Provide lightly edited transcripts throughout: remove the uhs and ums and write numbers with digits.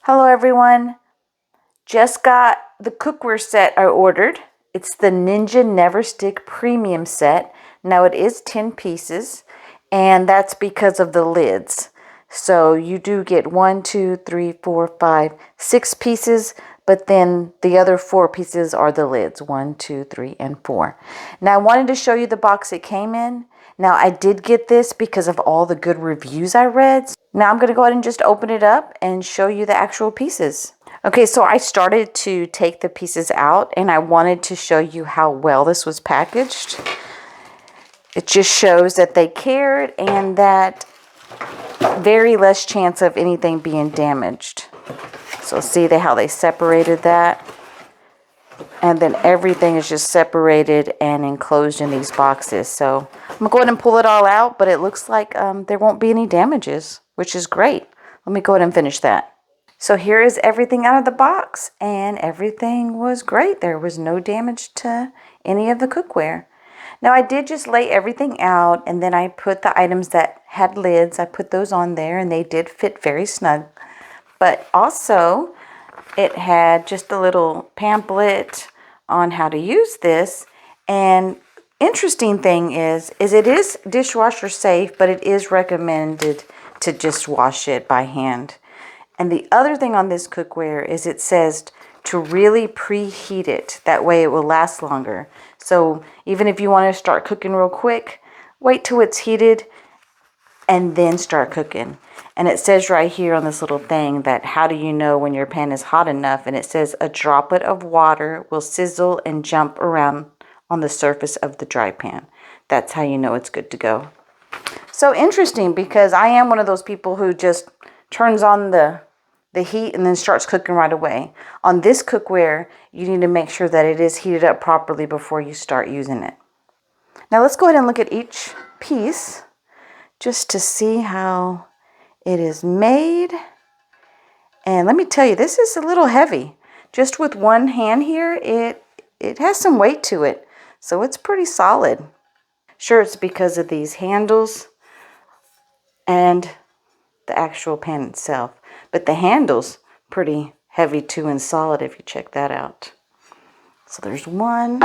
Hello everyone, just got the cookware set I ordered. It's the Ninja NeverStick Premium set. Now it is 10 pieces and that's because of the lids. So you do get 1, 2, 3, 4, 5, 6 pieces, but then the other 4 pieces are the lids, 1, 2, 3, and 4. Now I wanted to show you the box it came in. Now I did get this because of all the good reviews I read. Now I'm going to go ahead and just open it up and show you the actual pieces. Okay, so I started to take the pieces out and I wanted to show you how well this was packaged. It just shows that they cared and that very less chance of anything being damaged. So see how they separated that? And then everything is just separated and enclosed in these boxes. So I'm going to go ahead and pull it all out, but it looks like there won't be any damages, which is great. Let me go ahead and finish that. So here is everything out of the box, and everything was great. There was no damage to any of the cookware. Now I did just lay everything out, and then I put the items that had lids, I put those on there, and they did fit very snug. But also, it had just a little pamphlet on how to use this. And interesting thing is it is dishwasher safe, but it is recommended to just wash it by hand. And the other thing on this cookware is it says to really preheat it. That way it will last longer. So even if you want to start cooking real quick, wait till it's heated and then start cooking. And it says right here on this little thing that how do you know when your pan is hot enough? And it says a droplet of water will sizzle and jump around on the surface of the dry pan. That's how you know it's good to go. So interesting, because I am one of those people who just turns on the heat and then starts cooking right away. On this cookware, you need to make sure that it is heated up properly before you start using it. Now let's go ahead and look at each piece just to see how it is made. And let me tell you, this is a little heavy. Just with one hand here, it has some weight to it. So it's pretty solid. Sure, it's because of these handles and the actual pan itself. But the handle's pretty heavy too and solid if you check that out. So there's one.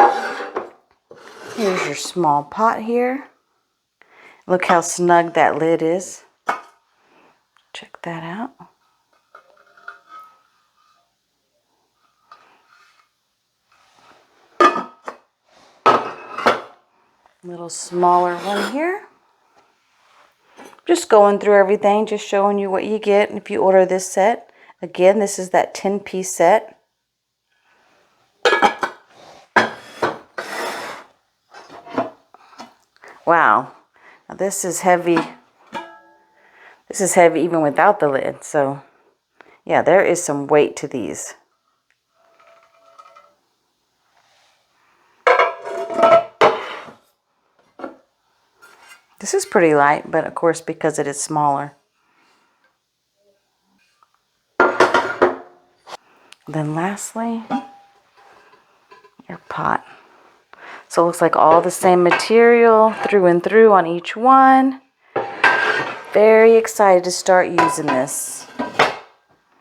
Here's your small pot here. Look how snug that lid is. Check that out. Little smaller one here. Just going through everything, just showing you what you get if you order this set. Again, this is that 10-piece set. Wow, now this is heavy. This is heavy even without the lid. So yeah, there is some weight to these. This is pretty light, but of course because it is smaller. Then lastly, your pot. So it looks like all the same material through and through on each one. Very excited to start using this.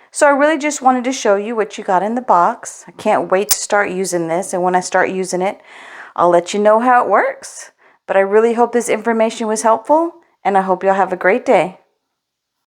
So I really just wanted to show you what you got in the box. I can't wait to start using this, and when I start using it, I'll let you know how it works. But I really hope this information was helpful, and I hope y'all have a great day.